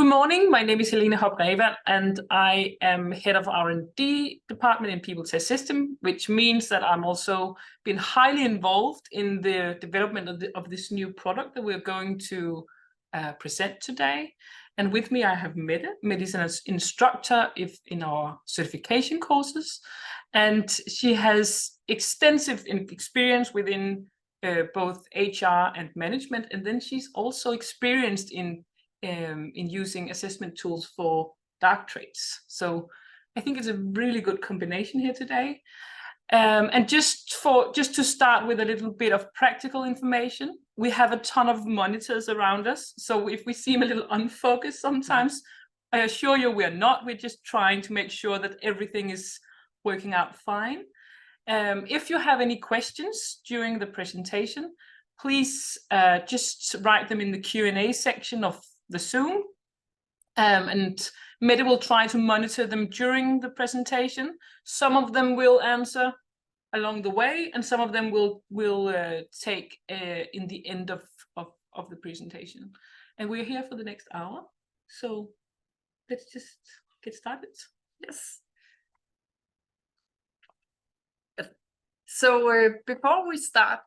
Good morning. My name is Helene Hoppe, and I am head of R&D department in People Test System, which means that I'm also been highly involved in the development of this new product that we're going to present today. And with me, I have Mette. Mette is an instructor in our certification courses, and she has extensive experience within both HR and management, and then she's also experienced in using assessment tools for dark traits. So I think it's a really good combination here today. And just to start with a little bit of practical information, we have a ton of monitors around us. So if we seem a little unfocused sometimes, I assure you we're not. We're just trying to make sure that everything is working out fine. If you have any questions during the presentation, please just write them in the Q&A section of the Zoom, and Mette will try to monitor them during the presentation. Some of them will answer along the way, and some of them will take in the end of the presentation. And we're here for the next hour, so let's just get started. Yes. So before we start,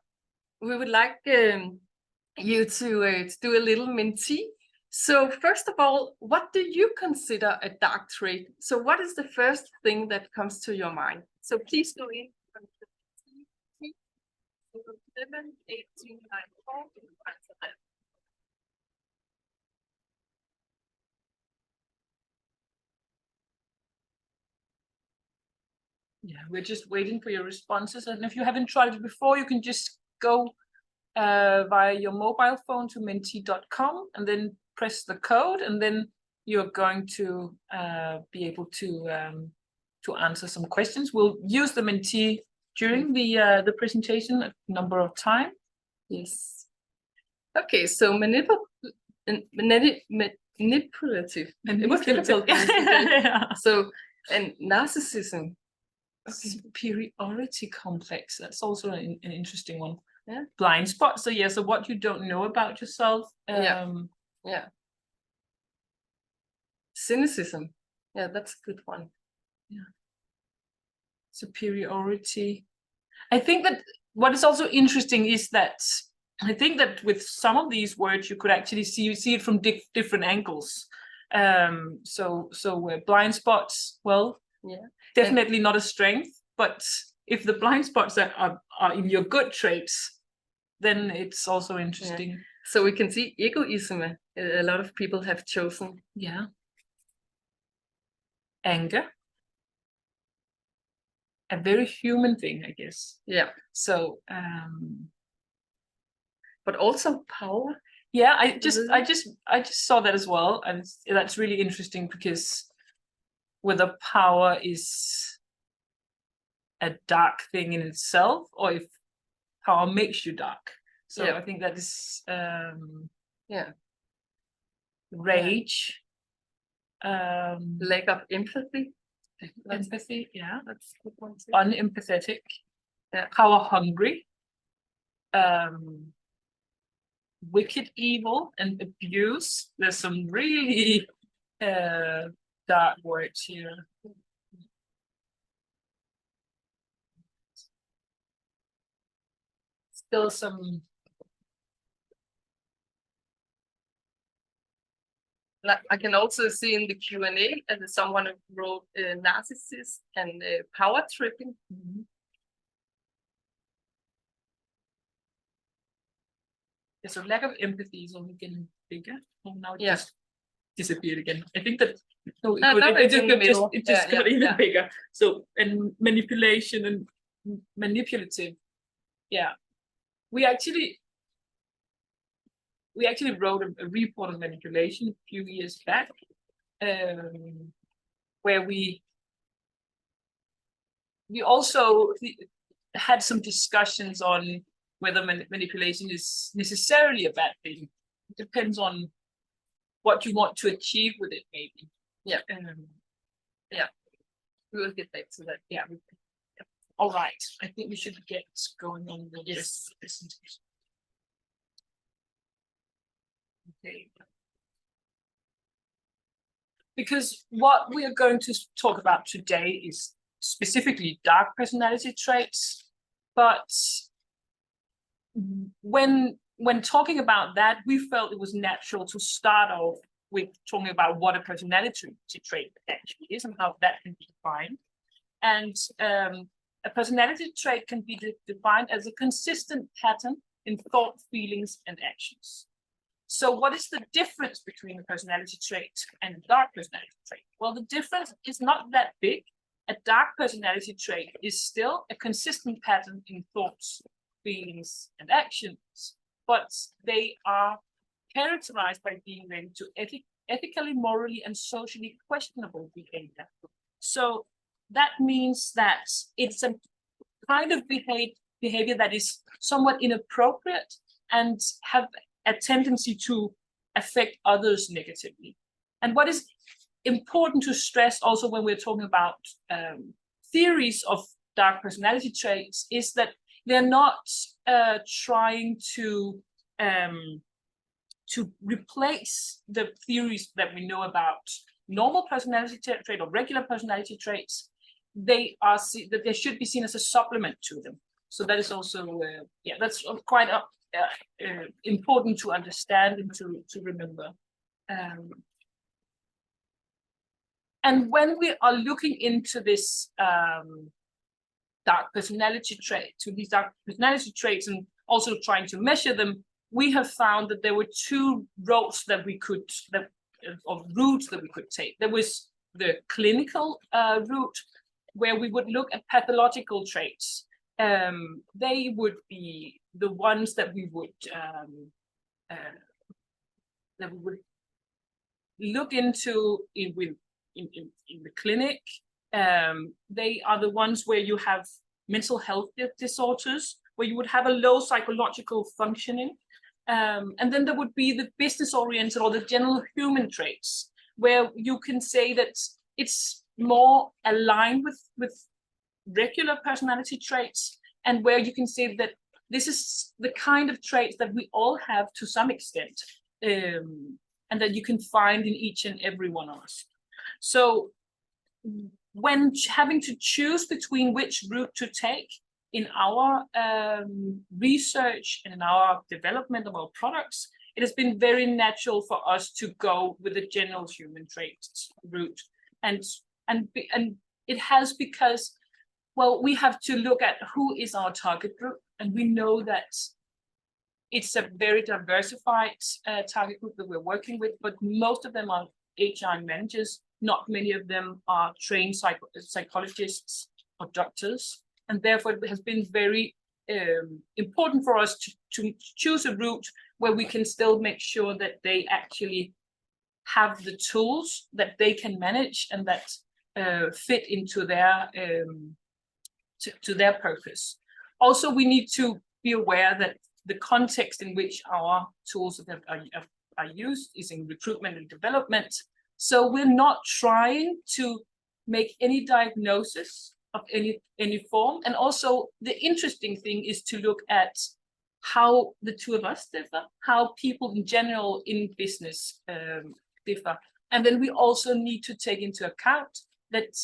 we would like you to do a little mentee. So first of all, what do you consider a dark trait? So what is the first thing that comes to your mind? So please go in. 11, 18, 9, 4, Yeah, we're just waiting for your responses. And if you haven't tried it before, you can just go via your mobile phone to mentee.com and then press the code, and then you're going to be able to answer some questions. We'll use the mentee during the presentation a number of times. Yes. Okay, so manipulative. It was difficult. Yeah. So, and narcissism. Okay. Superiority complex. That's also an interesting one. Yeah. Blind spot. So yeah, so what you don't know about yourself. Yeah. Cynicism. Yeah, that's a good one. Yeah. Superiority. I think that what is also interesting is that I think that with some of these words you could actually see it from different angles. So blind spots, well, yeah, definitely not a strength, but if the blind spots are in your good traits, then it's also interesting. Yeah. So we can see egoism. A lot of people have chosen. Yeah. Anger. A very human thing, I guess. Yeah. So but also power. Yeah, I just saw that as well, and that's really interesting because whether power is a dark thing in itself, or if power makes you dark. So yeah. I think that is rage, lack of empathy. Empathy, yeah, that's a good one too. Unempathetic, power hungry, wicked evil and abuse. There's some really dark words here. Still some. I can also see in the Q&A that someone wrote narcissist and power tripping. Mm-hmm. Yeah, so lack of empathy is only getting bigger. Oh, now it just disappeared again. I think that it just got even bigger. So, and manipulation and manipulative. Yeah, we actually wrote a report on manipulation a few years back, where we also had some discussions on whether manipulation is necessarily a bad thing. It depends on what you want to achieve with it, maybe. Yeah. Yeah. We will get back to that. Yeah. All right. I think we should get going on with this presentation. Okay. because what we are going to talk about today is specifically dark personality traits. But when talking about that, we felt it was natural to start off with talking about what a personality trait actually is and how that can be defined. And a personality trait can be defined as a consistent pattern in thought, feelings, and actions. So what is the difference between a personality trait and a dark personality trait? Well, the difference is not that big. A dark personality trait is still a consistent pattern in thoughts, feelings, and actions, but they are characterized by being linked to ethically, morally, and socially questionable behavior. So that means that it's a kind of behavior that is somewhat inappropriate and have a tendency to affect others negatively. And what is important to stress also when we're talking about theories of dark personality traits is that they're not trying to replace the theories that we know about normal personality trait or regular personality traits. They are that they should be seen as a supplement to them. So that is also that's quite important to understand and to remember. And when we are looking into this dark personality trait, to these dark personality traits, and also trying to measure them, we have found that there were two routes that we could, routes that we could take. There was the clinical route, where we would look at pathological traits. They would be the ones that we would look into in the clinic. They are the ones where you have mental health disorders, where you would have a low psychological functioning. And then there would be the business-oriented or the general human traits, where you can say that it's more aligned with regular personality traits, and where you can say that this is the kind of traits that we all have to some extent, and that you can find in each and every one of us. So when having to choose between which route to take in our research and in our development of our products, it has been very natural for us to go with the general human traits route. And it has because, well, we have to look at who is our target group, and we know that it's a very diversified target group that we're working with, but most of them are HR managers. Not many of them are trained psychologists or doctors, and therefore it has been very important for us to choose a route where we can still make sure that they actually have the tools that they can manage and that fit into their to their purpose. Also, we need to be aware that the context in which our tools are used is in recruitment and development. So we're not trying to make any diagnosis of any form. And also the interesting thing is to look at how the two of us differ, how people in general in business differ. And then we also need to take into account that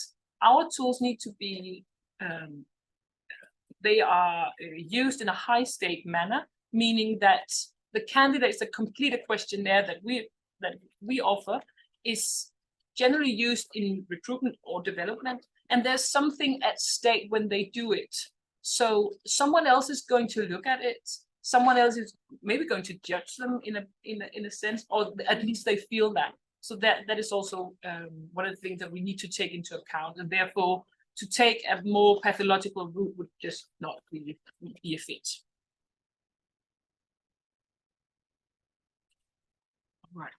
our tools need to be, they are used in a high stake manner, meaning that the candidates that complete a questionnaire that we offer is generally used in recruitment or development, and there's something at stake when they do it. So someone else is going to look at it. Someone else is maybe going to judge them in a sense, or at least they feel that. So that is also one of the things that we need to take into account, and therefore to take a more pathological route would just not really be a fit. Right.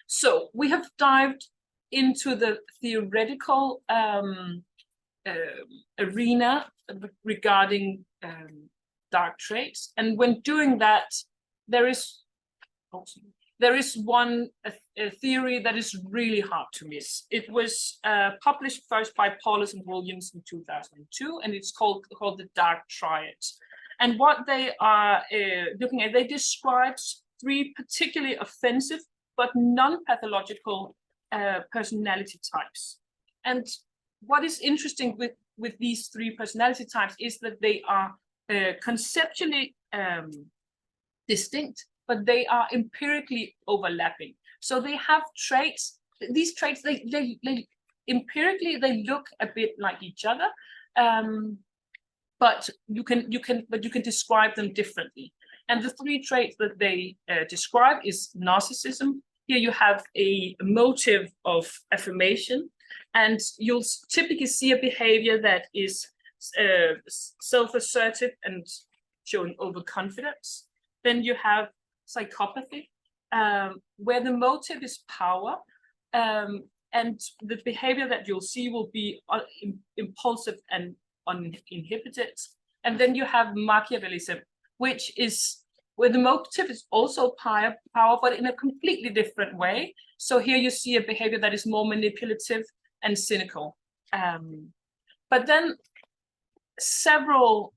So we have dived into the theoretical arena regarding dark traits, and when doing that, there is one theory that is really hard to miss. It was published first by Paulus and Williams in 2002, and it's called the dark triad. And what they are looking at, they describe 3 particularly offensive but non-pathological personality types. And what is interesting with these 3 personality types is that they are conceptually distinct, but they are empirically overlapping. So they have traits. These traits, they empirically they look a bit like each other, but you can describe them differently. And the 3 traits that they describe is narcissism. Here you have a motive of affirmation, and you'll typically see a behavior that is self-assertive and showing overconfidence. Then you have psychopathy, where the motive is power, and the behavior that you'll see will be impulsive and uninhibited. And then you have Machiavellism, which is where the motive is also power, but in a completely different way. So here you see a behavior that is more manipulative and cynical. But then several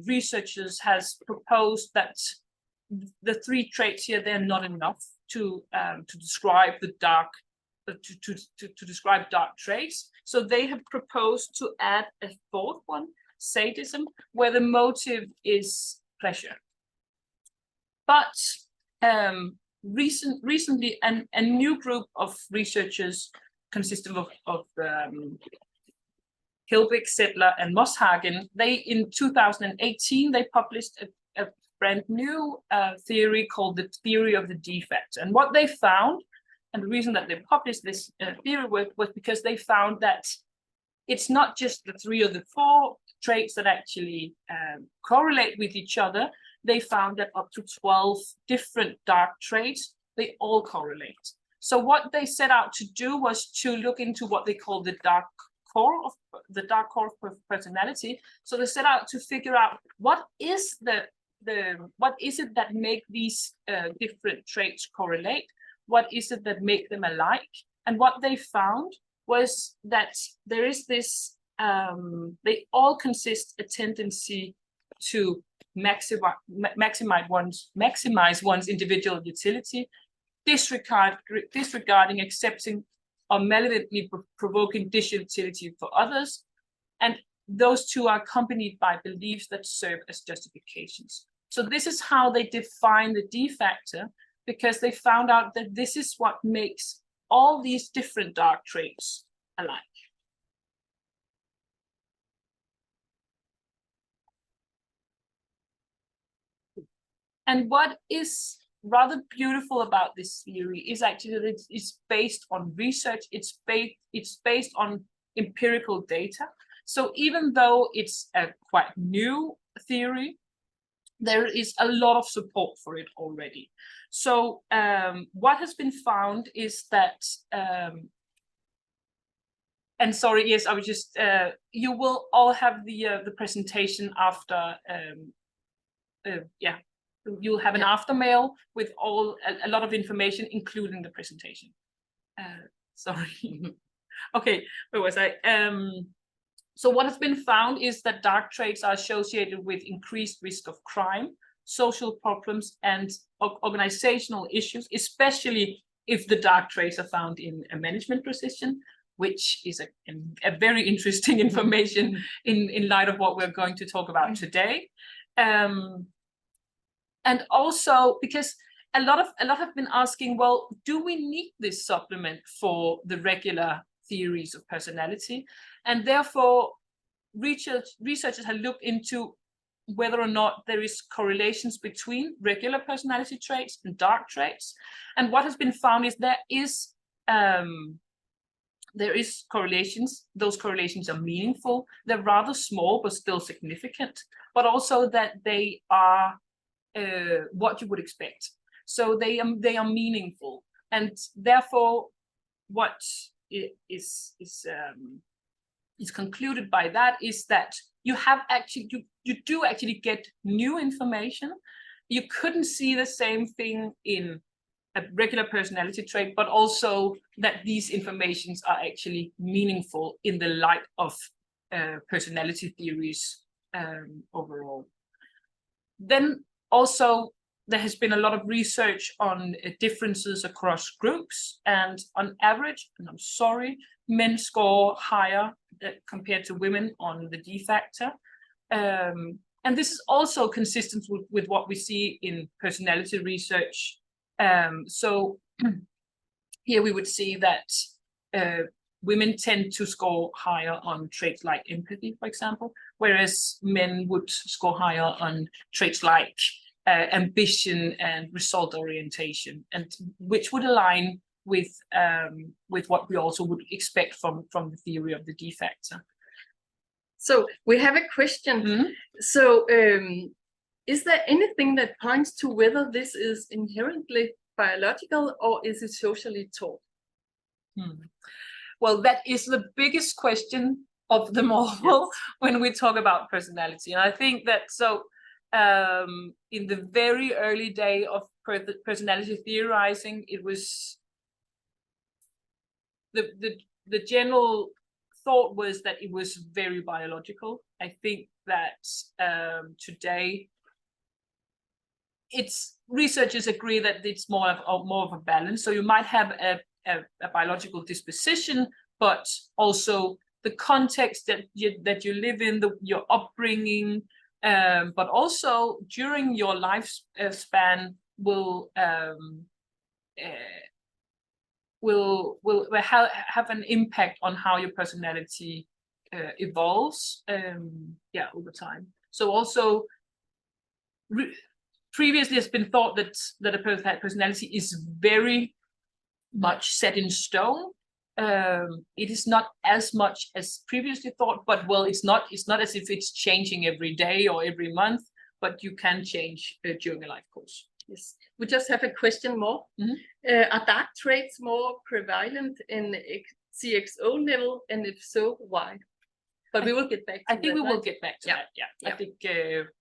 researchers has proposed that the 3 traits here, they're not enough to describe the dark, to describe dark traits. So they have proposed to add a 4th one, sadism, where the motive is pleasure. But recently, a new group of researchers consisting of Hilbig, Settler, and Moshagen, they in 2018 they published a brand new theory called the theory of the defect. And what they found, and the reason that they published this theory was because they found that it's not just the 3 or the 4 traits that actually correlate with each other. They found that up to 12 different dark traits, they all correlate. So what they set out to do was to look into what they call the dark core of personality. So they set out to figure out what is what is it that make these different traits correlate? What is it that make them alike? And what they found was that there is this, they all consist a tendency to maximize one's individual utility, disregarding, accepting, or malevolently provoking disutility for others. And those 2 are accompanied by beliefs that serve as justifications. So this is how they define the D factor, because they found out that this is what makes all these different dark traits alike. And what is rather beautiful about this theory is actually that it's based on research, it's based on empirical data. So even though it's a quite new theory, there is a lot of support for it already. So what has been found is that, and sorry, yes, I was just, you will all have the presentation after, yeah, you'll have an after mail with a lot of information, including the presentation. Sorry. Okay, where was I? So what has been found is that dark traits are associated with increased risk of crime, social problems, and organizational issues, especially if the dark traits are found in a management position, which is a very interesting information in light of what we're going to talk about today. And also because a lot have been asking, well, do we need this supplement for the regular theories of personality? And therefore, researchers have looked into whether or not there is correlations between regular personality traits and dark traits. And what has been found is there is correlations. Those correlations are meaningful. They're rather small, but still significant, but also that they are what you would expect. So they are meaningful. And therefore, what is concluded by that is that you have actually, you do actually get new information. You couldn't see the same thing in a regular personality trait, but also that these informations are actually meaningful in the light of personality theories overall. Then also there has been a lot of research on differences across groups, and on average, and I'm sorry, men score higher compared to women on the D factor. And this is also consistent with what we see in personality research. So here we would see that women tend to score higher on traits like empathy, for example, whereas men would score higher on traits like ambition and result orientation, and which would align with what we also would expect from the theory of the D factor. So we have a question. Mm-hmm. So is there anything that points to whether this is inherently biological or is it socially taught? Well, that is the biggest question of them all. Yes. When we talk about personality. And I think that in the very early day of personality theorizing, it was the general thought was that it was very biological. I think that today researchers agree that it's more of a balance. So you might have a biological disposition, but also the context that you live in, your upbringing, but also during your lifespan will have an impact on how your personality evolves over time. So also previously it's been thought that a personality is very much set in stone. It is not as much as previously thought, but well, it's not as if it's changing every day or every month, but you can change during a life course. Yes, we just have a question more. Mm-hmm. Are dark traits more prevalent in CXO level, and if so, why? But we will get back to that. I think we will get back to that. Yeah. I think,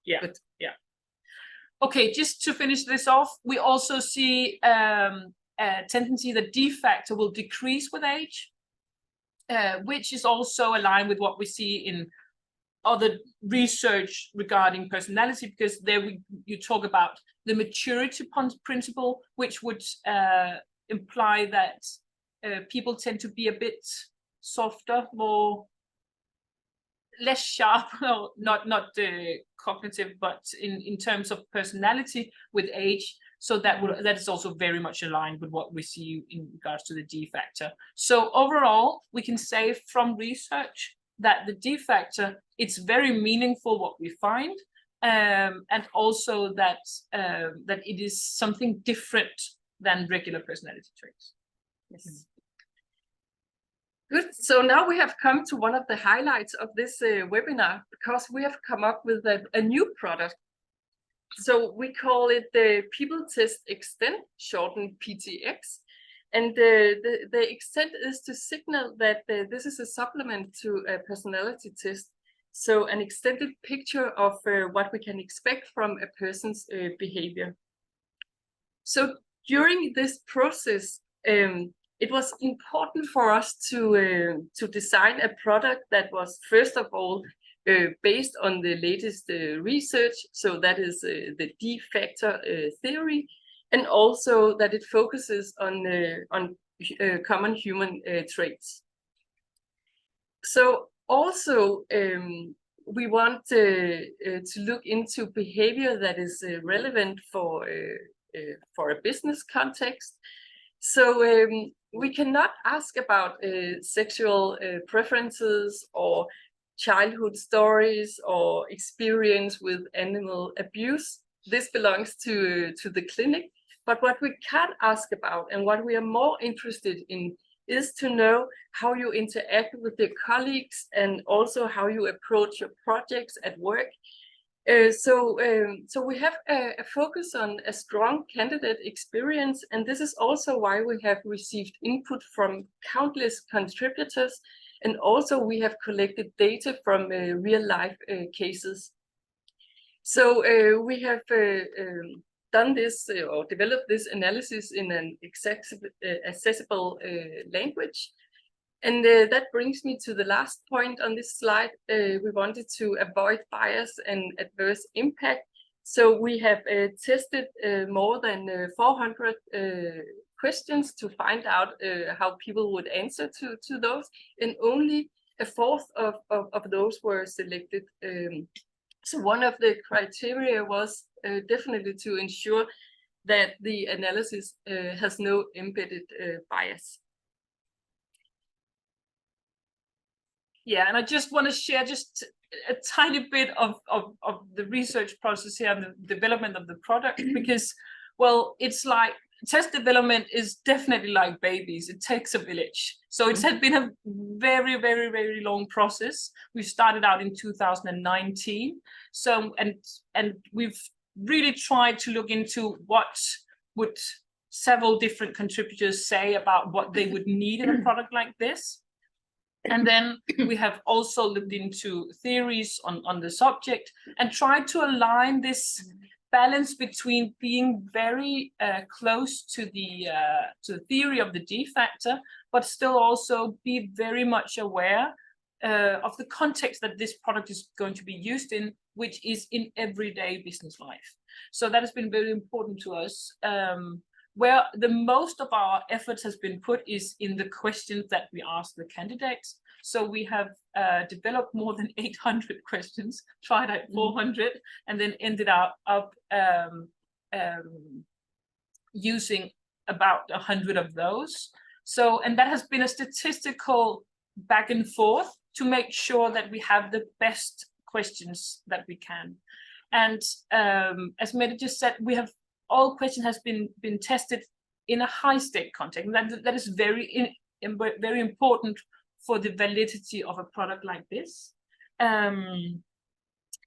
yeah. Okay, just to finish this off, we also see a tendency that D factor will decrease with age, which is also aligned with what we see in other research regarding personality, because there you talk about the maturity principle, which would imply that people tend to be a bit softer, less sharp, not cognitive, but in terms of personality with age. So that is also very much aligned with what we see in regards to the D factor. So overall, we can say from research that the D factor, it's very meaningful what we find, and also that it is something different than regular personality traits. Yes. Good. So now we have come to one of the highlights of this webinar, because we have come up with a new product. So we call it the People Test Extend, shortened PTX. And the extent is to signal that this is a supplement to a personality test. So an extended picture of what we can expect from a person's behavior. So during this process, it was important for us to design a product that was, first of all, based on the latest research. So that is the D factor theory, and also that it focuses on common human traits. So also we want to look into behavior that is relevant for a business context. So we cannot ask about sexual preferences or childhood stories or experience with animal abuse. This belongs to the clinic. But what we can ask about, and what we are more interested in, is to know how you interact with your colleagues and also how you approach your projects at work. So we have a focus on a strong candidate experience, and this is also why we have received input from countless contributors, and also we have collected data from real life cases. So we have done this or developed this analysis in an accessible language. And that brings me to the last point on this slide. We wanted to avoid bias and adverse impact. So we have tested more than 400 questions to find out how people would answer to those, and only a fourth of those were selected. So one of the criteria was definitely to ensure that the analysis has no embedded bias. Yeah, and I just want to share just a tiny bit of the research process here and the development of the product, because, well, it's like test development is definitely like babies. It takes a village. So it's had been a very, very, very long process. We started out in 2019. So, and we've really tried to look into what would several different contributors say about what they would need in a product like this. And then we have also looked into theories on the subject and tried to align this balance between being very close to the theory of the D factor, but still also be very much aware of the context that this product is going to be used in, which is in everyday business life. So that has been very important to us. Where the most of our efforts has been put is in the questions that we ask the candidates. So we have developed more than 800 questions, tried out 400, and then ended up using about 100 of those. So, and that has been a statistical back and forth to make sure that we have the best questions that we can. And as Mette just said, we have all questions has been tested in a high stake context. That is very important for the validity of a product like this. And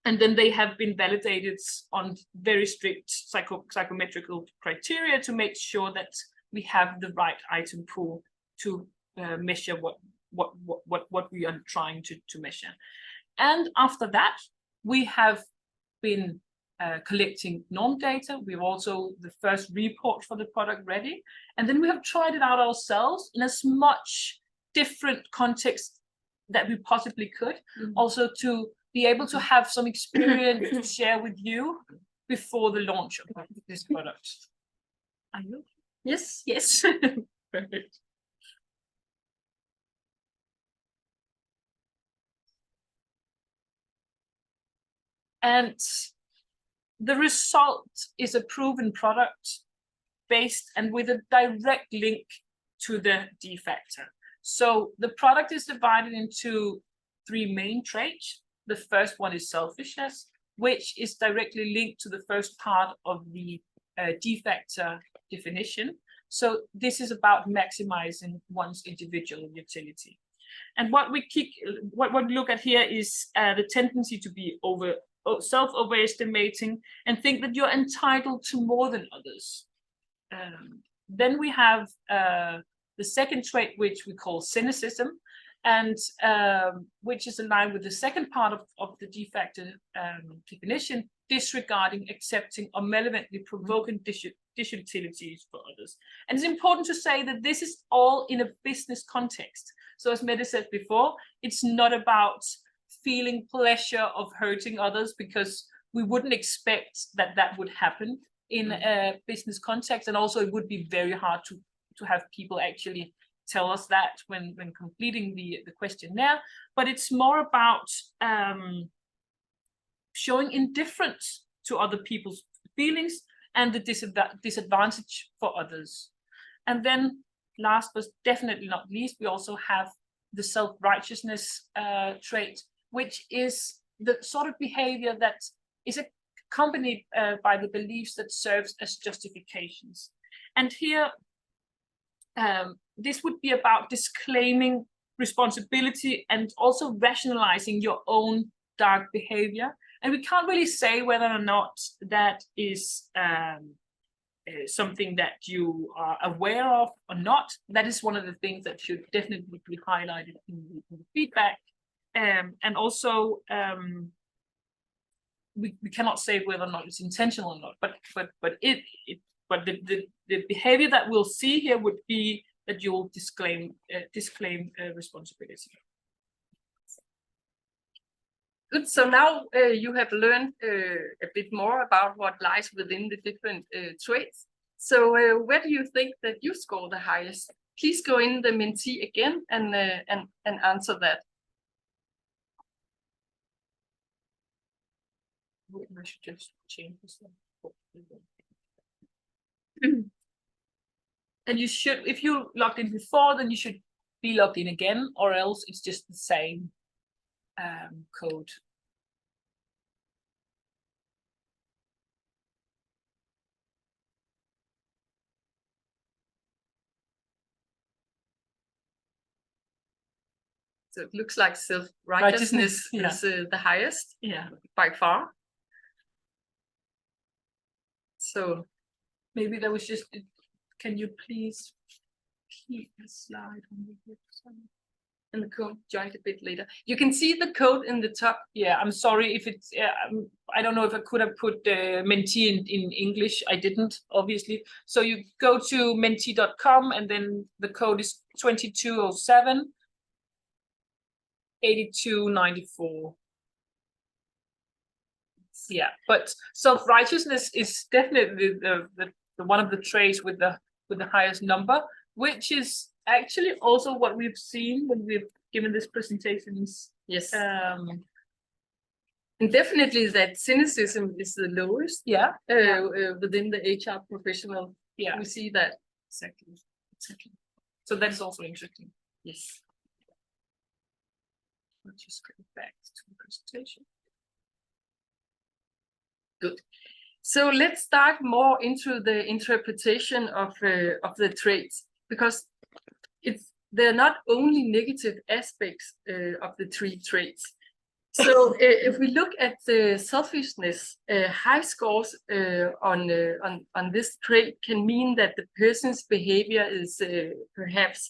then they have been validated on very strict psychometrical criteria to make sure that we have the right item pool to measure what we are trying to measure. And after that, we have been collecting norm data. We've also the first report for the product ready, and then we have tried it out ourselves in as much different context that we possibly could, also to be able to have some experience to share with you before the launch of this product. Are you? Yes. Yes. Perfect. And the result is a proven product based and with a direct link to the D factor. So the product is divided into 3 main traits. The first one is selfishness, which is directly linked to the first part of the D factor definition. So this is about maximizing one's individual utility. And what we look at here is the tendency to be self-overestimating and think that you're entitled to more than others. Then we have the second trait, which we call cynicism, and which is aligned with the second part of the D factor definition, disregarding, accepting, or malevolently provoking disutilities for others. And it's important to say that this is all in a business context. So as Mette said before, it's not about feeling pleasure of hurting others, because we wouldn't expect that would happen in a business context. And also it would be very hard to have people actually tell us that when completing the questionnaire. But it's more about showing indifference to other people's feelings and the disadvantage for others. And then last but definitely not least, we also have the self-righteousness trait, which is the sort of behavior that is accompanied by the beliefs that serves as justifications. And here, this would be about disclaiming responsibility and also rationalizing your own dark behavior. And we can't really say whether or not that is something that you are aware of or not. That is one of the things that should definitely be highlighted in the feedback. And also, we cannot say whether or not it's intentional or not, but the behavior that we'll see here would be that you'll disclaim responsibility. Good. So now you have learned a bit more about what lies within the different traits. So where do you think that you score the highest? Please go in the mentee again and answer that. I should just change this one. And you should, if you logged in before, then you should be logged in again, or else it's just the same code. So it looks like self-righteousness yeah. is the highest, Yeah. by far. So maybe that was just, can you please keep the slide on the website? And the code joined a bit later. You can see the code in the top. Yeah, I'm sorry if it's, I don't know if I could have put mentee in English. I didn't, obviously. So you go to mentee.com and then the code is 2207 8294. Yeah, but self-righteousness is definitely the one of the traits with the highest number, which is actually also what we've seen when we've given this presentations. Yes. And definitely that cynicism is the lowest. Yeah. Within the HR professional. Yeah. We see that. Exactly. So that is also interesting. Yes. Let's just go back to the presentation. Good. So let's start more into the interpretation of the traits, because they're not only negative aspects of the three traits. So if we look at the selfishness, high scores on this trait can mean that the person's behavior is perhaps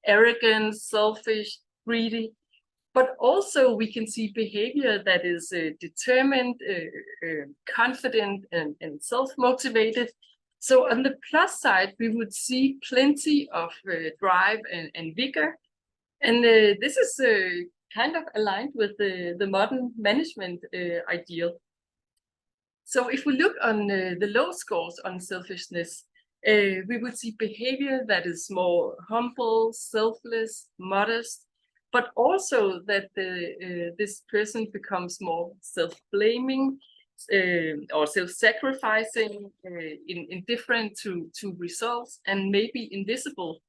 arrogant, selfish, greedy. But also we can see behavior that is determined, confident, and self-motivated. So on the plus side, we would see plenty of drive and vigor. And this is kind of aligned with the modern management ideal. So if we look on the low scores on selfishness, we would see behavior that is more humble, selfless, modest, but also that this person becomes more self-blaming or self-sacrificing, indifferent to results, and maybe invisible.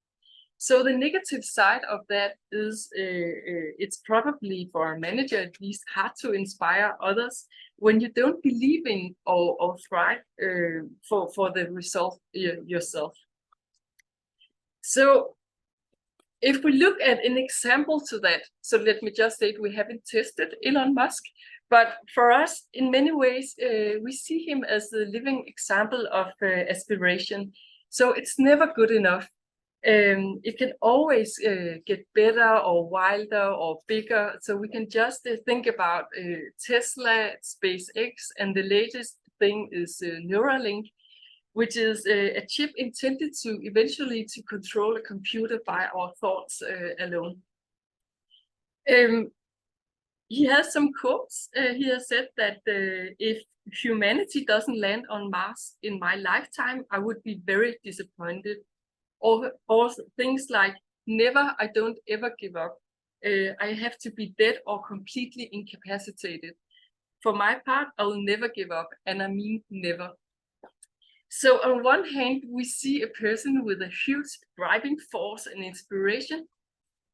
So the negative side of that is it's probably for a manager at least hard to inspire others when you don't believe in or thrive for the result yourself. So if we look at an example to that, so let me just say we haven't tested Elon Musk, but for us, in many ways, we see him as the living example of aspiration. So it's never good enough. It can always get better or wilder or bigger. So we can just think about Tesla, SpaceX, and the latest thing is Neuralink, which is a chip intended to eventually to control a computer by our thoughts alone. He has some quotes. He has said that if humanity doesn't land on Mars in my lifetime, I would be very disappointed. Or things like, never, I don't ever give up. I have to be dead or completely incapacitated. For my part, I'll never give up, and I mean never. So on one hand, we see a person with a huge driving force and inspiration,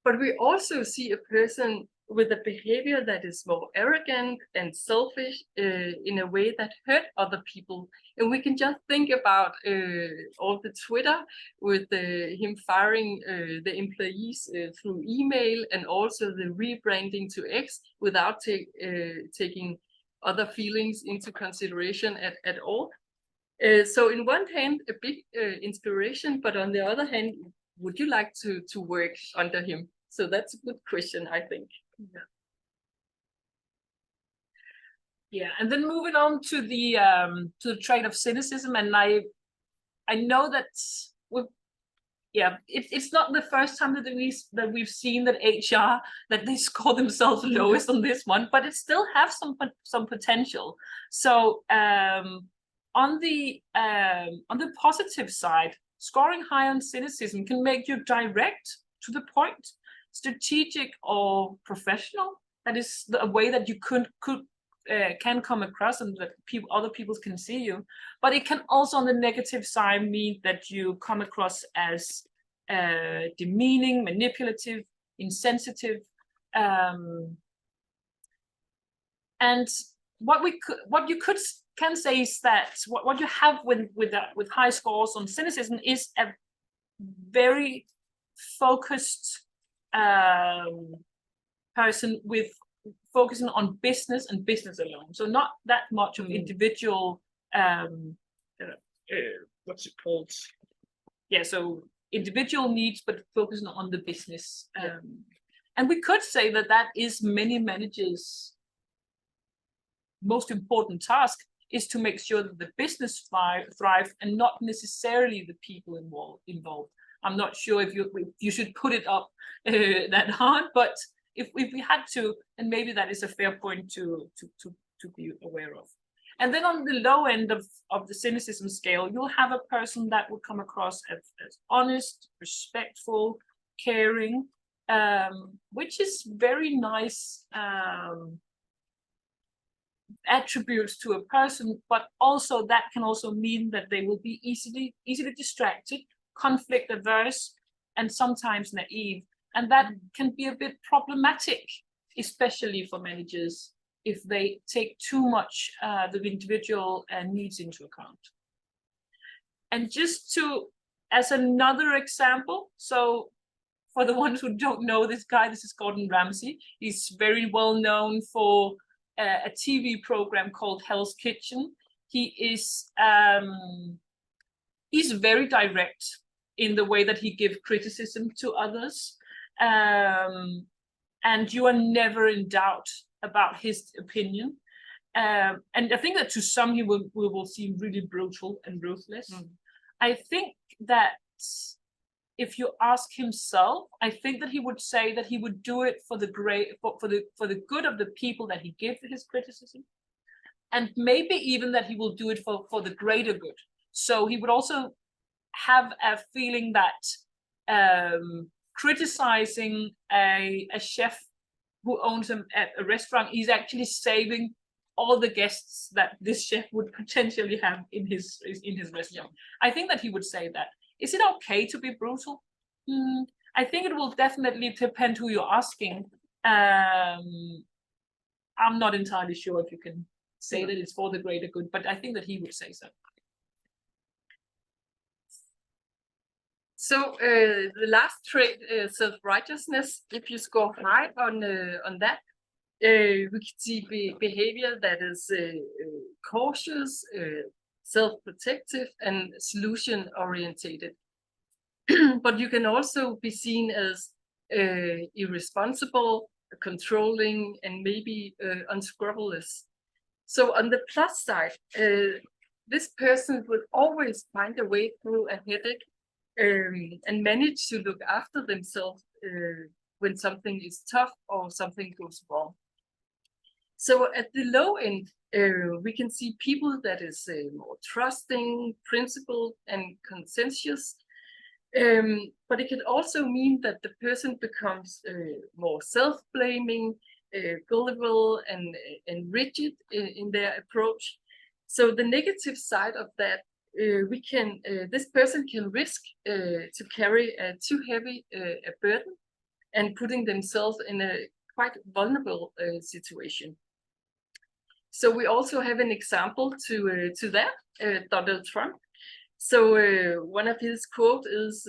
but we also see a person with a behavior that is more arrogant and selfish in a way that hurt other people. And we can just think about all the Twitter with him firing the employees through email, and also the rebranding to X without taking other feelings into consideration at all. So in one hand, a big inspiration, but on the other hand, would you like to work under him? So that's a good question, I think. Yeah, and then moving on to the trait of cynicism, and I know that yeah, it's not the first time that we've seen that HR that they score themselves lowest on this one, but it still have some potential. So on the positive side, scoring high on cynicism can make you direct, to the point, strategic or professional. That is a way that you can come across and that other people can see you. But it can also, on the negative side, mean that you come across as demeaning, manipulative, insensitive. And what you can say is that what you have with high scores on cynicism is a very focused person with focusing on business and business alone. So not that much of individual what's it called? Yeah, so individual needs, but focusing on the business. And we could say that that is many managers' most important task, is to make sure that the business thrive and not necessarily the people involved. I'm not sure if you should put it up that hard, but if we had to, and maybe that is a fair point to be aware of. And then on the low end of the cynicism scale, you'll have a person that will come across as honest, respectful, caring, which is very nice attributes to a person, but also that can also mean that they will be easily distracted, conflict averse, and sometimes naive. And that can be a bit problematic, especially for managers, if they take too much the individual needs into account. And just as another example, so for the ones who don't know this guy, this is Gordon Ramsay. He's very well known for a TV program called Hell's Kitchen. He's very direct in the way that he gives criticism to others. And you are never in doubt about his opinion. And I think that to some, we will seem really brutal and ruthless. I think that if you ask himself, I think that he would say that he would do it for the good of the people that he gives his criticism, and maybe even that he will do it for the greater good. So he would also have a feeling that criticizing a chef who owns a restaurant, he's actually saving all the guests that this chef would potentially have in his restaurant. I think that he would say that. Is it okay to be brutal? I think it will definitely depend who you're asking. I'm not entirely sure if you can say that it's for the greater good, but I think that he would say so. So the last trait, self-righteousness, if you score high on that, we can see behavior that is cautious, self-protective, and solution-orientated. But you can also be seen as irresponsible, controlling, and maybe unscrupulous. So on the plus side, this person will always find a way through a headache and manage to look after themselves when something is tough or something goes wrong. So at the low end, we can see people that is more trusting, principled, and conscientious. But it can also mean that the person becomes more self-blaming, gullible, and rigid in their approach. So the negative side of that, this person can risk to carry a too heavy a burden and putting themselves in a quite vulnerable situation. So we also have an example to that, Donald Trump. So one of his quotes is,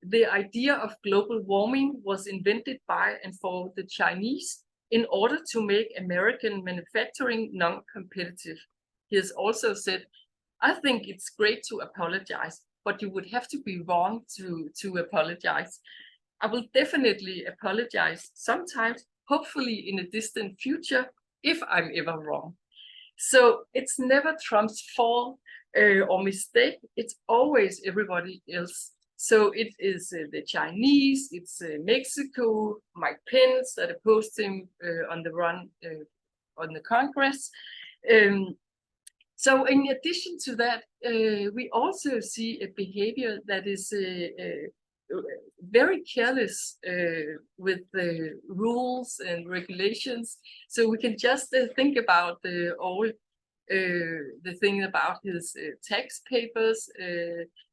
the idea of global warming was invented by and for the Chinese in order to make American manufacturing non-competitive. He has also said, I think it's great to apologize, but you would have to be wrong to apologize. I will definitely apologize sometimes, hopefully in a distant future, if I'm ever wrong. So it's never Trump's fault or mistake. It's always everybody else's So it is the Chinese, it's Mexico, Mike Pence that opposed him on the run on the Congress. So in addition to that, we also see a behavior that is very careless with the rules and regulations. So we can just think about all the thing about his tax papers,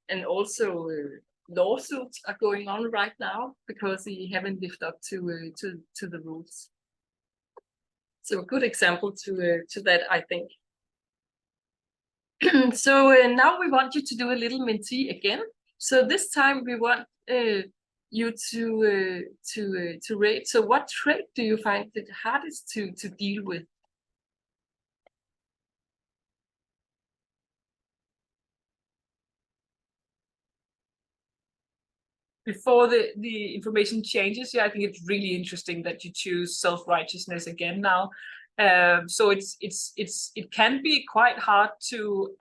and also lawsuits are going on right now because he haven't lived up to the rules. So a good example to that, I think. So now we want you to do a little mentee again. So this time we want you to rate. So what trait do you find the hardest to deal with? Before the information changes, yeah, I think it's really interesting that you choose self-righteousness again now. So it can be quite hard to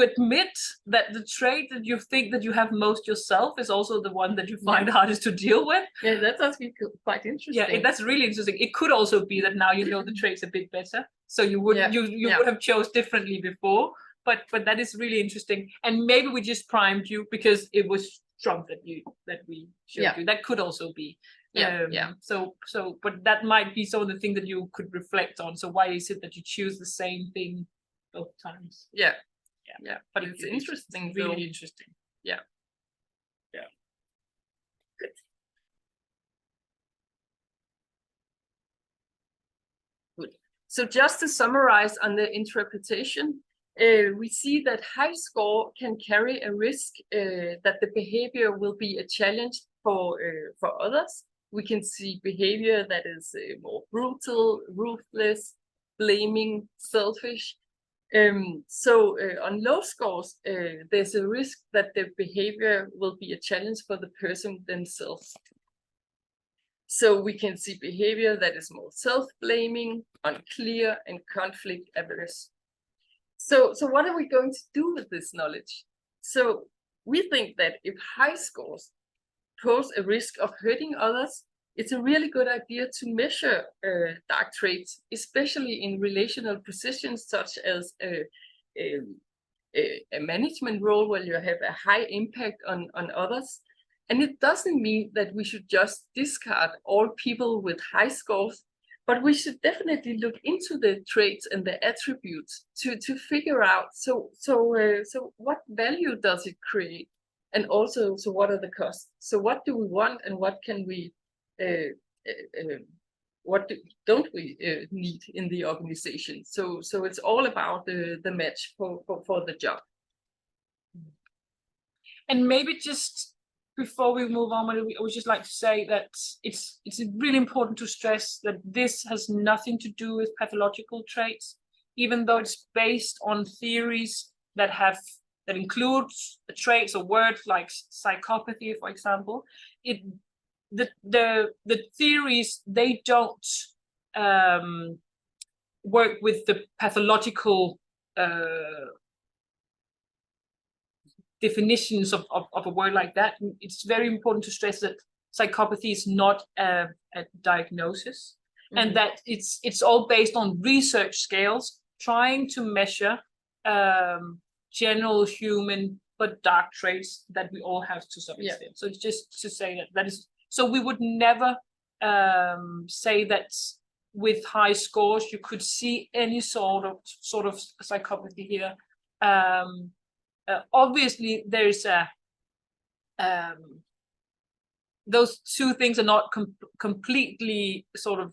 admit that the trait that you think that you have most yourself is also the one that you find hardest to deal with. Yeah, that does be quite interesting. Yeah, that's really interesting. It could also be that now you know the traits a bit better, so you would would have chose differently before. But that is really interesting, and maybe we just primed you because it was Trump that we showed you. That could also be. So but that might be some of the thing that you could reflect on. So why is it that you choose the same thing both times? Yeah. But it's interesting. It's really interesting. Yeah. Good. So just to summarize on the interpretation, we see that high score can carry a risk that the behavior will be a challenge for others. We can see behavior that is more brutal, ruthless, blaming, selfish. So on low scores, there's a risk that the behavior will be a challenge for the person themselves. So we can see behavior that is more self-blaming, unclear, and conflict averse. So what are we going to do with this knowledge? So we think that if high scores pose a risk of hurting others, it's a really good idea to measure dark traits, especially in relational positions such as a management role where you have a high impact on others. And it doesn't mean that we should just discard all people with high scores, but we should definitely look into the traits and the attributes to figure out so what value does it create, and also so what are the costs. So what do we want, and what can we what don't we need in the organization? So it's all about the match for the job. And maybe just before we move on, I would just like to say that it's really important to stress that this has nothing to do with pathological traits, even though it's based on theories that include traits or words like psychopathy, for example. The theories, they don't work with the pathological definitions of a word like that. It's very important to stress that psychopathy is not a diagnosis, and that it's all based on research scales trying to measure general human but dark traits that we all have to some extent. So it's just to say that is. So we would never say that with high scores you could see any sort of psychopathy here. Obviously, there's those two things are not completely sort of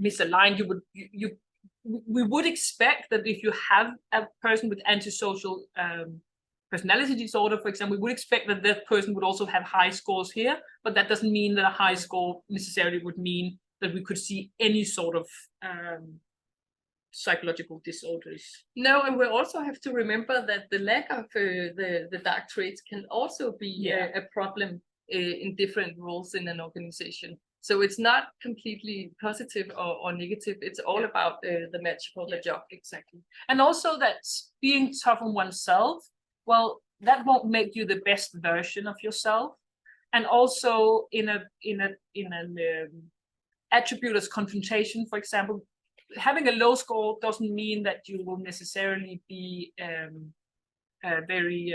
misaligned. We would expect that if you have a person with antisocial personality disorder, for example, we would expect that that person would also have high scores here, but that doesn't mean that a high score necessarily would mean that we could see any sort of psychological disorders. No, and we also have to remember that the lack of the dark traits can also be a problem in different roles in an organization. So it's not completely positive or negative. It's all about the match for the job. Exactly. And also that being tough on oneself, well, that won't make you the best version of yourself. And also in an attribute as confrontation, for example, having a low score doesn't mean that you will necessarily be very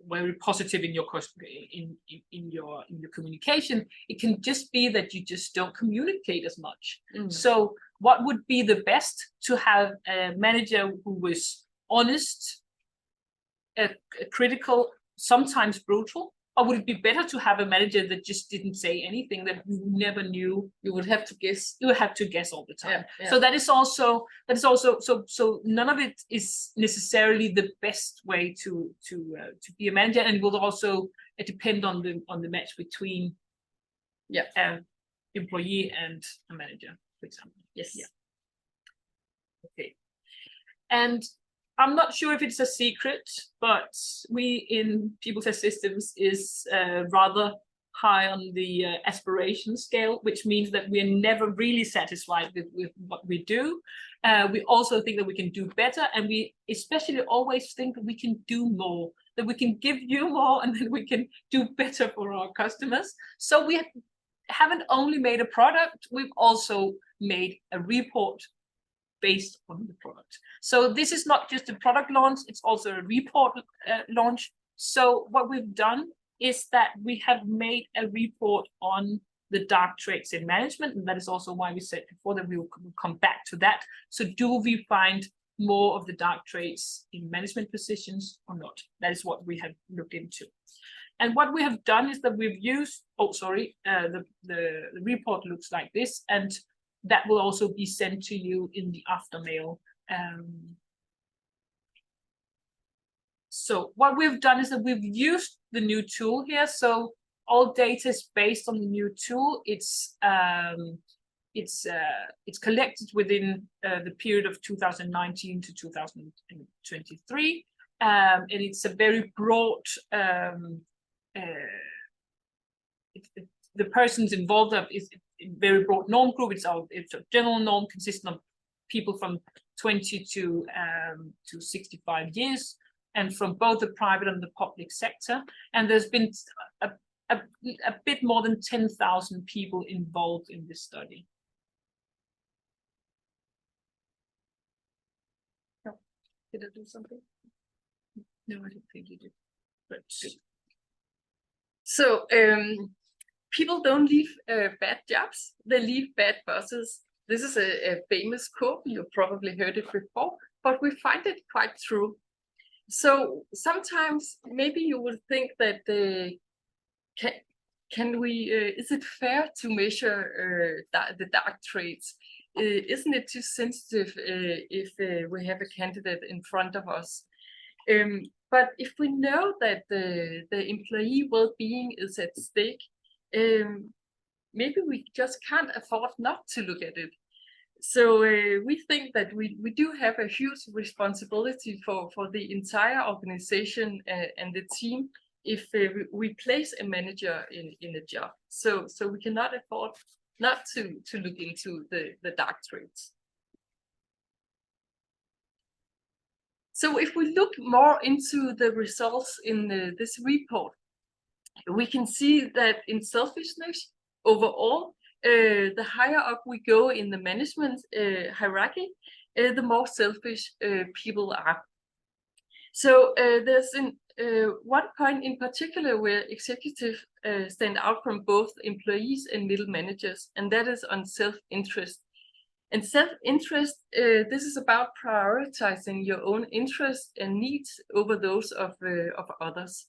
very positive in your communication. It can just be that you just don't communicate as much. So what would be the best? To have a manager who is honest, critical, sometimes brutal? Or would it be better to have a manager that just didn't say anything, that you never knew? You would have to guess. You would have to guess all the time. Yeah. So that is also so none of it is necessarily the best way to be a manager, and it will also depend on the match between an employee and a manager, for example. Yes. Yeah. Okay. And I'm not sure if it's a secret, but we in People Test Systems is rather high on the aspiration scale, which means that we're never really satisfied with what we do. We also think that we can do better, and we especially always think that we can do more, that we can give you more, and then we can do better for our customers. So we haven't only made a product, we've also made a report based on the product. So this is not just a product launch, it's also a report launch. So what we've done is that we have made a report on the dark traits in management, and that is also why we said before that we will come back to that. So do we find more of the dark traits in management positions or not? That is what we have looked into. And what we have done is that we've used, the report looks like this, and that will also be sent to you in the aftermail. So what we've done is that we've used the new tool here. So all data is based on the new tool. It's collected within the period of 2019 to 2023, and it's a very broad. The persons involved is a very broad norm group. It's a general norm consisting of people from 20 to 65 years, and from both the private and the public sector. And there's been a bit more than 10,000 people involved in this study. No. Did I do something? No, I don't think you did. But so people don't leave bad jobs, they leave bad bosses. This is a famous quote, you've probably heard it before, but we find it quite true. So sometimes maybe you will think that is it fair to measure the dark traits? Isn't it too sensitive if we have a candidate in front of us? But if we know that the employee well-being is at stake, maybe we just can't afford not to look at it. So we think that we do have a huge responsibility for the entire organization and the team if we place a manager in a job. So we cannot afford not to look into the dark traits. So if we look more into the results in this report, we can see that in selfishness overall, the higher up we go in the management hierarchy, the more selfish people are. So there's one point in particular where executives stand out from both employees and middle managers, and that is on self-interest. And self-interest, this is about prioritizing your own interests and needs over those of others.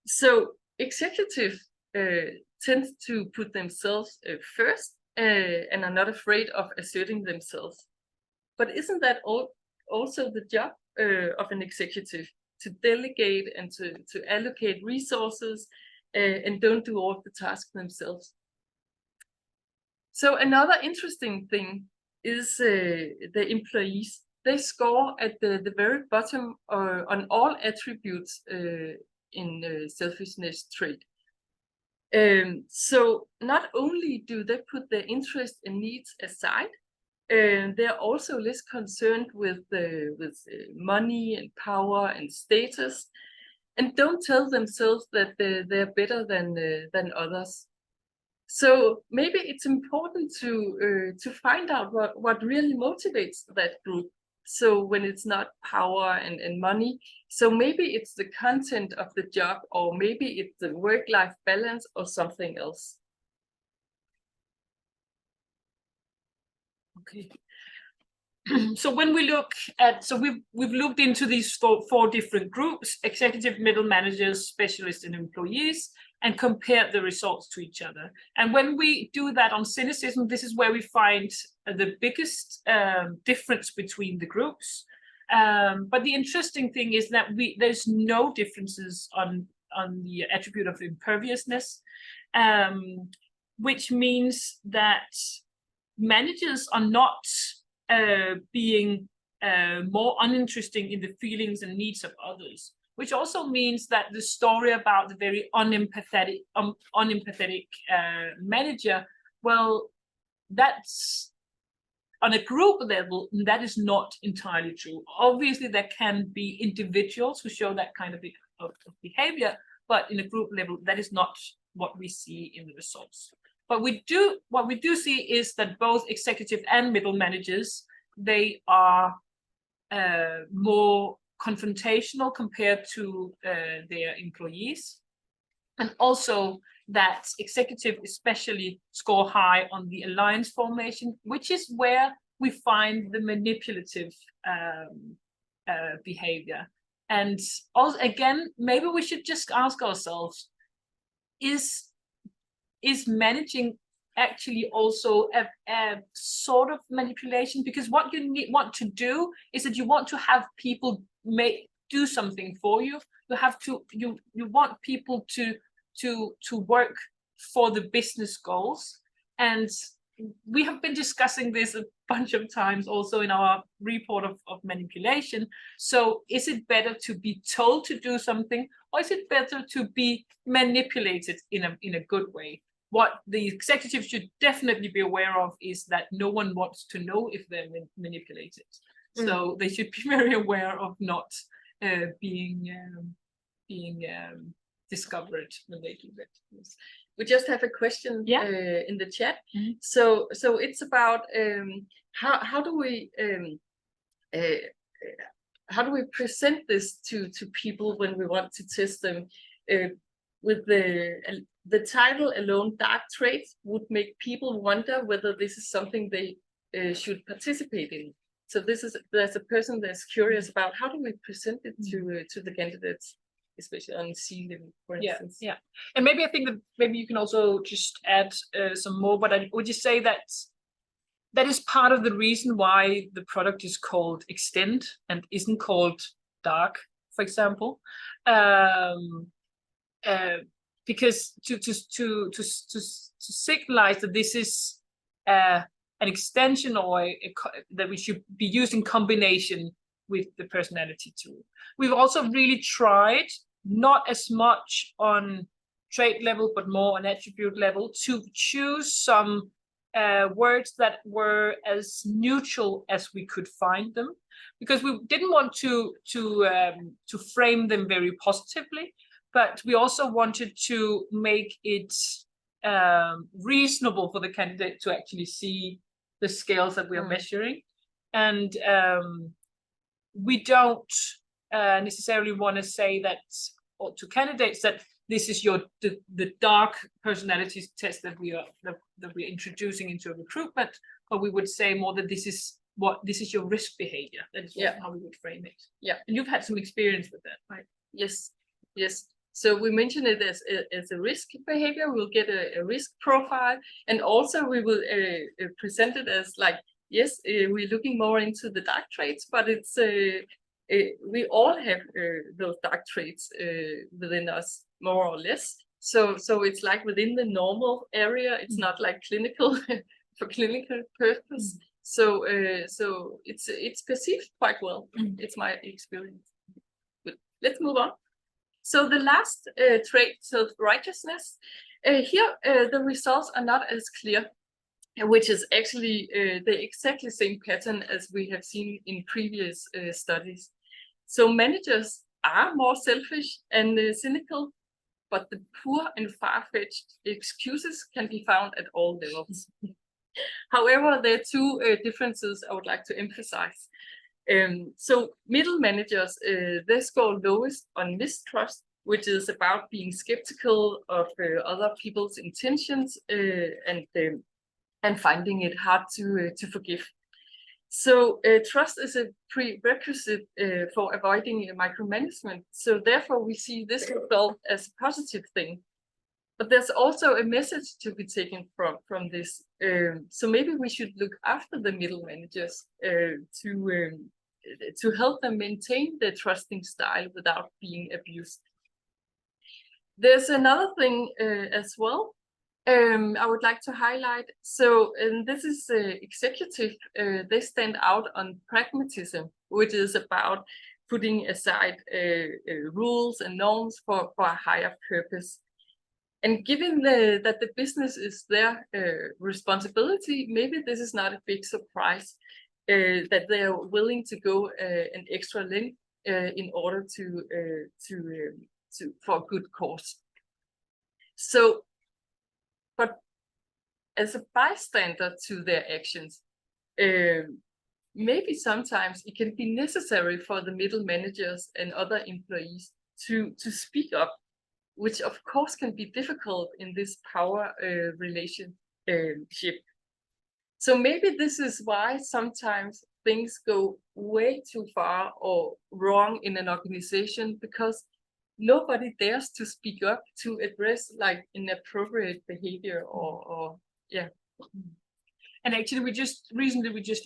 So executives tend to put themselves first and are not afraid of asserting themselves. But isn't that also the job of an executive, to delegate and to allocate resources and don't do all the tasks themselves? So another interesting thing is the employees. They score at the very bottom on all attributes in selfishness trait. So not only do they put their interests and needs aside, they're also less concerned with money and power and status, and don't tell themselves that they're better than others. So maybe it's important to find out what really motivates that group. So when it's not power and money, so maybe it's the content of the job, or maybe it's the work-life balance or something else. Okay. So when we look at, so we've looked into these four different groups: executive, middle managers, specialists, and employees, and compared the results to each other. And when we do that on cynicism, this is where we find the biggest difference between the groups. But the interesting thing is that there's no differences on the attribute of imperviousness, which means that managers are not being more uninteresting in the feelings and needs of others, which also means that the story about the very unempathetic manager, well, that's on a group level, that is not entirely true. Obviously, there can be individuals who show that kind of behavior, but in a group level, that is not what we see in the results. But what we do see is that both executive and middle managers, they are more confrontational compared to their employees, and also that executive especially score high on the alliance formation, which is where we find the manipulative behavior. And also, again, maybe we should just ask ourselves, is managing actually also a sort of manipulation? Because what you want to do is that you want to have people do something for you. You want people to work for the business goals. And we have been discussing this a bunch of times also in our report of manipulation. So is it better to be told to do something, or is it better to be manipulated in a good way? What the executives should definitely be aware of is that no one wants to know if they're manipulated. So they should be very aware of not being discovered when they do that. Yes. We just have a question in the chat. So it's about how do we present this to people when we want to test them? With the title alone, dark traits, would make people wonder whether this is something they should participate in. So there's a person that's curious about how do we present it to the candidates, especially on C level, for instance. Yeah. And maybe I think that maybe you can also just add some more, but I would just say that that is part of the reason why the product is called Extend and isn't called Dark, for example. Because to signalize that this is an extension or that we should be used in combination with the personality tool. We've also really tried, not as much on trait level, but more on attribute level, to choose some words that were as neutral as we could find them, because we didn't want to frame them very positively, but we also wanted to make it reasonable for the candidate to actually see the scales that we are measuring. And we don't necessarily want to say that, or to candidates, that this is the dark personalities test that we're introducing into a recruitment, but we would say more that this is your risk behavior. That is how we would frame it. Yeah. And you've had some experience with that, right? Yes. So we mention it as a risk behavior. We'll get a risk profile, and also we will present it as like, yes, we're looking more into the dark traits, but it's we all have those dark traits within us, more or less. So it's like within the normal area. It's not like clinical for clinical purpose. So it's perceived quite well. It's my experience. But let's move on. So the last trait, self-righteousness, Here, the results are not as clear, which is actually the exactly same pattern as we have seen in previous studies. So managers are more selfish and cynical, but the poor and far-fetched excuses can be found at all levels. However, there are two differences I would like to emphasize. So middle managers, they score lowest on mistrust, which is about being skeptical of other people's intentions and finding it hard to forgive. So trust is a prerequisite for avoiding micromanagement. So therefore, we see this result as a positive thing. But there's also a message to be taken from this. So maybe we should look after the middle managers to help them maintain their trusting style without being abused. There's another thing as well I would like to highlight. So this is executive. They stand out on pragmatism, which is about putting aside rules and norms for a higher purpose. And given that the business is their responsibility, maybe this is not a big surprise that they are willing to go an extra length in order for a good cause. So, but as a bystander to their actions, maybe sometimes it can be necessary for the middle managers and other employees to speak up, which of course can be difficult in this power relationship. So maybe this is why sometimes things go way too far or wrong in an organization, because nobody dares to speak up to address like inappropriate behavior or yeah. And actually, we just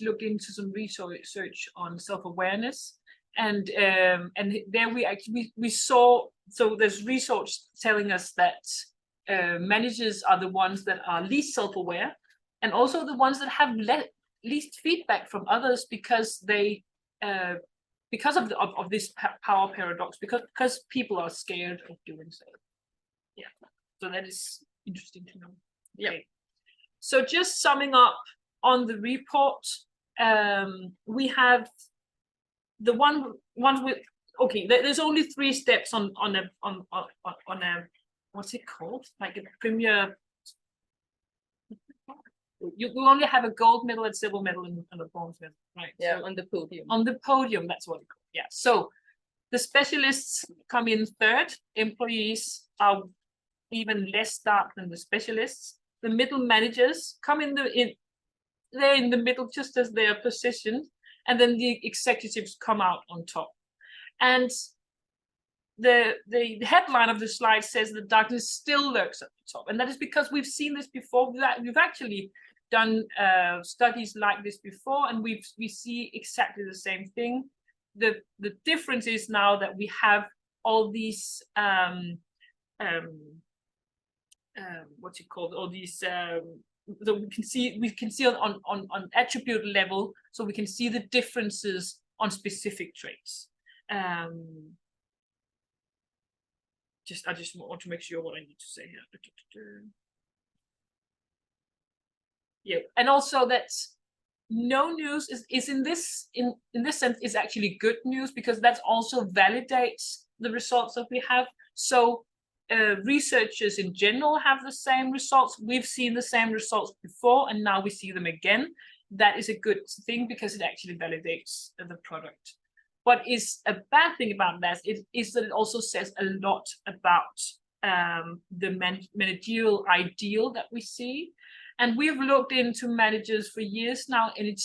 looked into some research on self-awareness, and there we saw, so there's research telling us that managers are the ones that are least self-aware, and also the ones that have least feedback from others, because they because of this power paradox, because people are scared of doing so. Yeah, so that is interesting to know. Yeah. Okay. So just summing up on the report, we have the ones with, okay, there's only 3 steps on a what's it called, like a premier. You only have a gold medal, and silver medal, and a bronze medal, right? Yeah, so on the podium. On the podium, that's what it's called. Yeah. So the specialists come in third. Employees are even less dark than the specialists. The middle managers come they're in the middle, just as they are positioned, and then the executives come out on top. And the headline of the slide says the darkness still lurks at the top, and that is because we've seen this before. We've actually done studies like this before, and we see exactly the same thing. The difference is now that we have all these what's it called? All these so we can see on attribute level, so we can see the differences on specific traits. I just want to make sure what I need to say here. Yeah, and also that no news is in this sense is actually good news, because that also validates the results that we have. So researchers in general have the same results. We've seen the same results before, and now we see them again. That is a good thing, because it actually validates the product. What is a bad thing about that is that it also says a lot about the managerial ideal that we see. And we've looked into managers for years now, and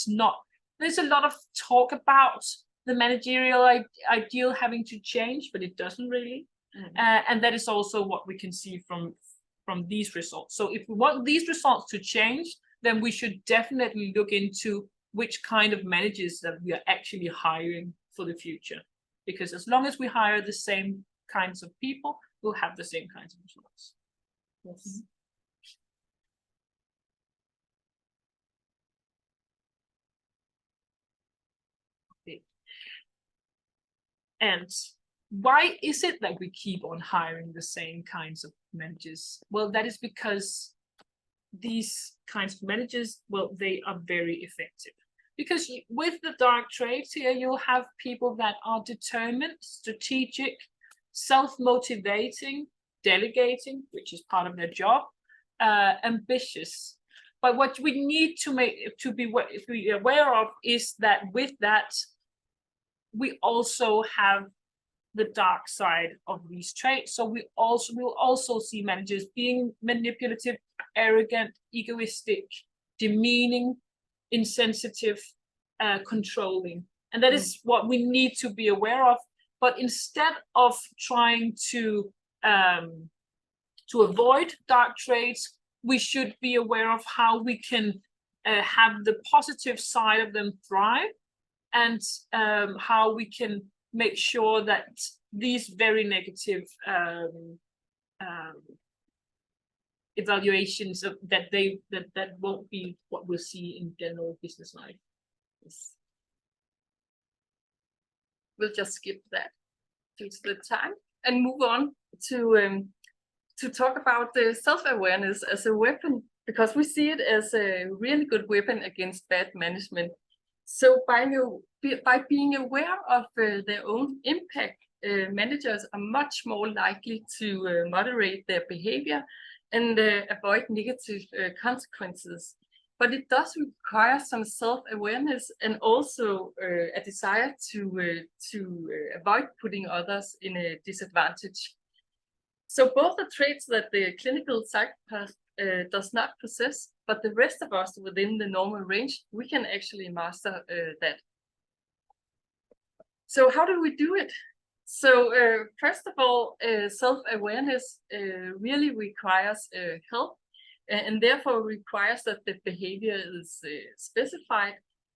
there's a lot of talk about the managerial ideal having to change, but it doesn't really. And that is also what we can see from these results. So if we want these results to change, then we should definitely look into which kind of managers that we are actually hiring for the future. Because as long as we hire the same kinds of people, we'll have the same kinds of results. Yes. Okay. And why is it that we keep on hiring the same kinds of managers? Well, that is because these kinds of managers, well, they are very effective. Because with the dark traits here, you'll have people that are determined, strategic, self-motivating, delegating, which is part of their job, ambitious. But what we need to be aware of is that with that, we also have the dark side of these traits. So we'll also see managers being manipulative, arrogant, egoistic, demeaning, insensitive, controlling. And that is what we need to be aware of. But instead of trying to avoid dark traits, we should be aware of how we can have the positive side of them thrive, and how we can make sure that these very negative evaluations that won't be what we'll see in general business life. Yes. We'll just skip that due to the time and move on to talk about the self-awareness as a weapon, because we see it as a really good weapon against bad management. So by being aware of their own impact, managers are much more likely to moderate their behavior and avoid negative consequences. But it does require some self-awareness and also a desire to avoid putting others in a disadvantage. So both the traits that the clinical psychopath does not possess, but the rest of us within the normal range, we can actually master that. So how do we do it? So first of all, self-awareness really requires help, and therefore requires that the behavior is specified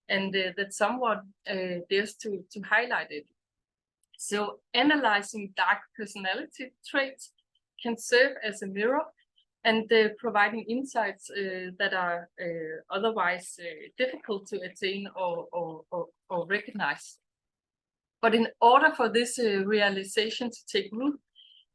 and that someone dares to highlight it. So analyzing dark personality traits can serve as a mirror and providing insights that are otherwise difficult to attain or recognize. But in order for this realization to take root,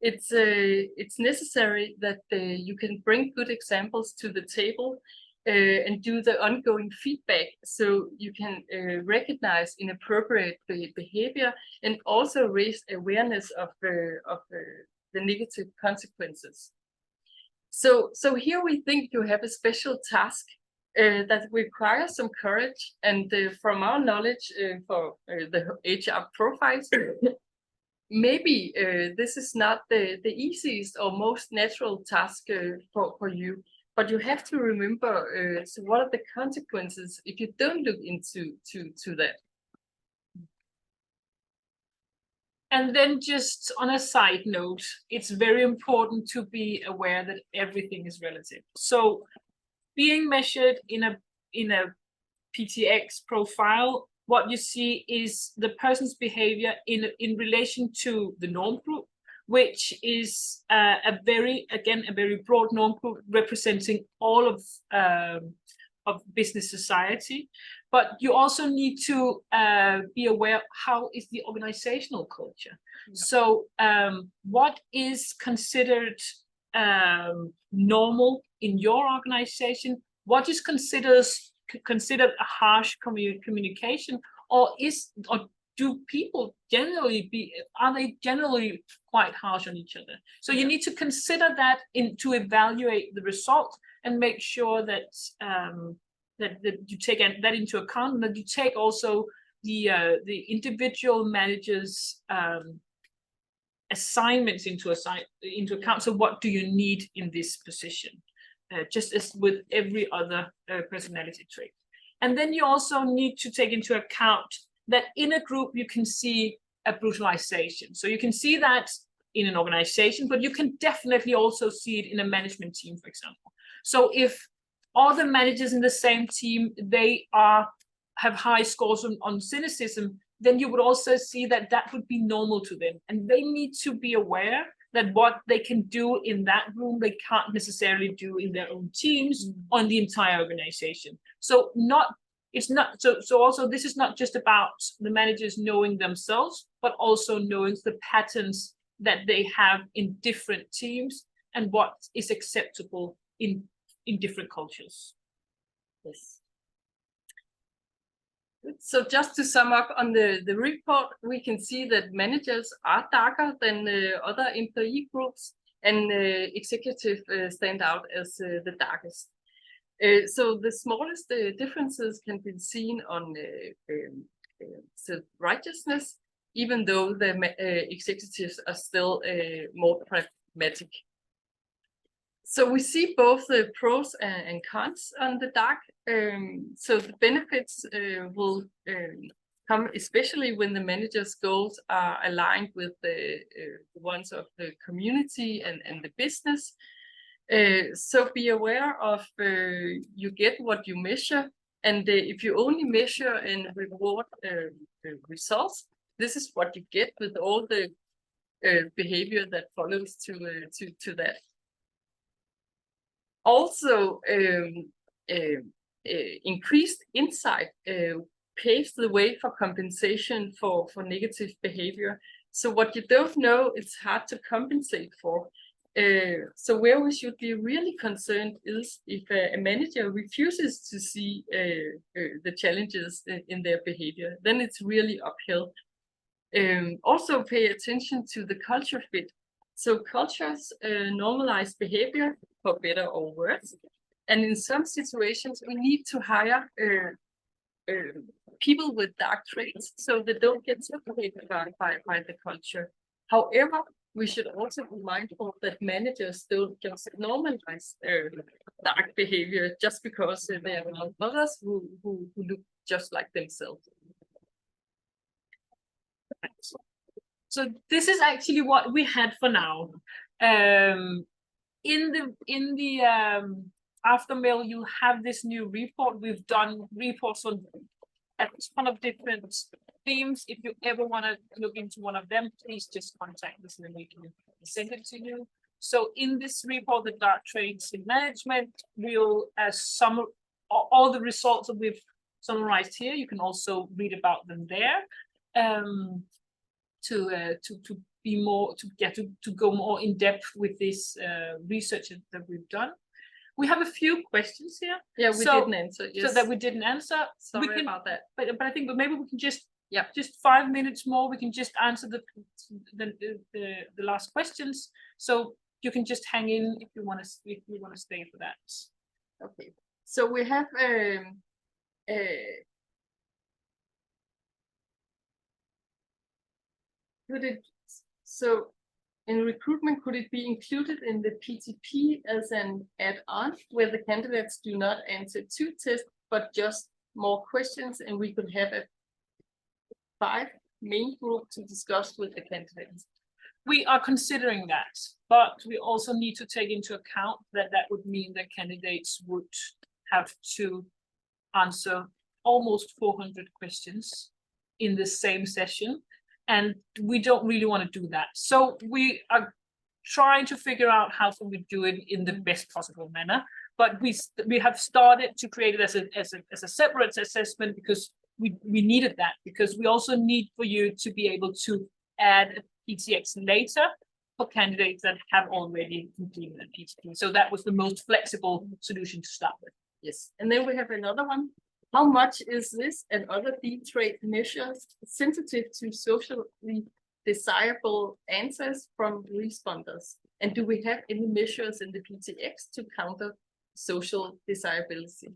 it's necessary that you can bring good examples to the table and do the ongoing feedback, so you can recognize inappropriate behavior and also raise awareness of the negative consequences. So here we think you have a special task that requires some courage, and from our knowledge for the HR profiles, maybe this is not the easiest or most natural task for you, but you have to remember so what are the consequences if you don't look into that. And then just on a side note, it's very important to be aware that everything is relative. So being measured in a PTX profile, what you see is the person's behavior in relation to the norm group, which is a very broad norm group representing all of business society. But you also need to be aware how is the organizational culture. Yeah. So what is considered normal in your organization? What is considered a harsh communication, or do people generally are they generally quite harsh on each other? So you need to consider that to evaluate the result and make sure that that you take that into account, and that you take also the individual managers' assignments into account. So what do you need in this position? Just as with every other personality trait. And then you also need to take into account that in a group you can see a brutalization. So you can see that in an organization, but you can definitely also see it in a management team, for example. So if all the managers in the same team, they have high scores on cynicism, then you would also see that would be normal to them. And they need to be aware that what they can do in that room, they can't necessarily do in their own teams or in the entire organization. So not it's not so also this is not just about the managers knowing themselves, but also knowing the patterns that they have in different teams and what is acceptable in different cultures. Yes. So just to sum up on the report, we can see that managers are darker than other employee groups, and executive stand out as the darkest. So the smallest differences can be seen on self-righteousness, even though the executives are still more pragmatic. So we see both the pros and cons on the dark. So the benefits will come especially when the manager's goals are aligned with the ones of the community and the business. So be aware of you get what you measure, and if you only measure and reward results, this is what you get with all the behavior that follows to that. Also, increased insight paves the way for compensation for negative behavior. So what you don't know, it's hard to compensate for. So where we should be really concerned is if a manager refuses to see the challenges in their behavior, then it's really uphill. Also pay attention to the culture fit. So cultures normalize behavior, for better or worse. And in some situations, we need to hire people with dark traits so they don't get separated by the culture. However, we should also be mindful that managers don't just normalize dark behavior just because there are others who look just like themselves. So this is actually what we had for now. In the aftermail, you have this new report. We've done reports on a ton of different themes. If you ever want to look into one of them, please just contact us and then we can send it to you. So in this report, the dark traits in management, we'll sum all the results that we've summarized here. You can also read about them there. To be more to go more in depth with this research that we've done. We have a few questions here. Yeah, we didn't answer. Yes. So that we didn't answer. Sorry about that. But I think maybe we can just just 5 minutes more. We can just answer the last questions. So you can just hang in if you want to stay for that. Okay. So we have so in recruitment, could it be included in the PTP as an add-on where the candidates do not answer 2 tests, but just more questions, and we could have a 5 main group to discuss with the candidates? We are considering that, but we also need to take into account that would mean that candidates would have to answer almost 400 questions in the same session. And we don't really want to do that. So we are trying to figure out how can we do it in the best possible manner. But we have started to create it as a separate assessment because we needed that, because we also need for you to be able to add a PTX later for candidates that have already completed a PTP. So that was the most flexible solution to start with. Yes. And then we have another one. How much is this and other D-trait measures sensitive to socially desirable answers from responders? And do we have any measures in the PTX to counter social desirability?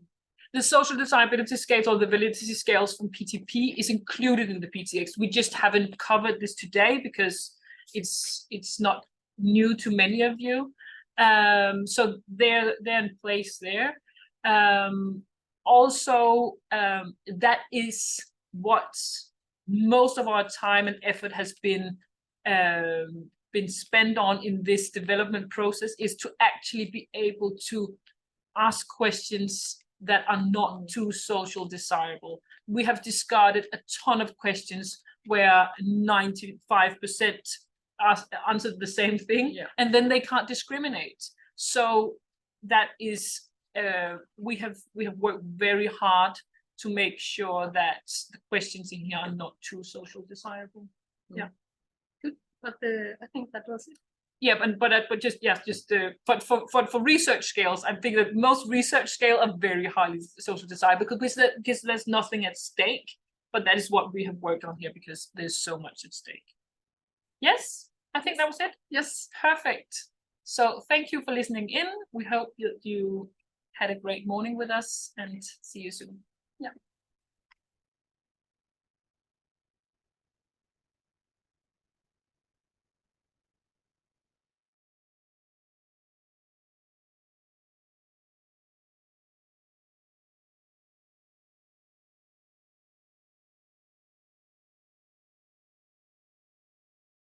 The social desirability scales or the validity scales from PTP is included in the PTX. We just haven't covered this today because it's not new to many of you. So they're in place there. Also, that is what most of our time and effort has been spent on in this development process, is to actually be able to ask questions that are not too social desirable. We have discarded a ton of questions where 95% answered the same thing, and then they can't discriminate. So that is we have worked very hard to make sure that the questions in here are not too social desirable. Yeah. Good. But I think that was it. Yeah, but but for research scales, I think that most research scale are very highly social desirable because there's nothing at stake. But that is what we have worked on here because there's so much at stake. Yes, I think that was it. Yes. Perfect. So thank you for listening in. We hope that you had a great morning with us and see you soon. Yeah.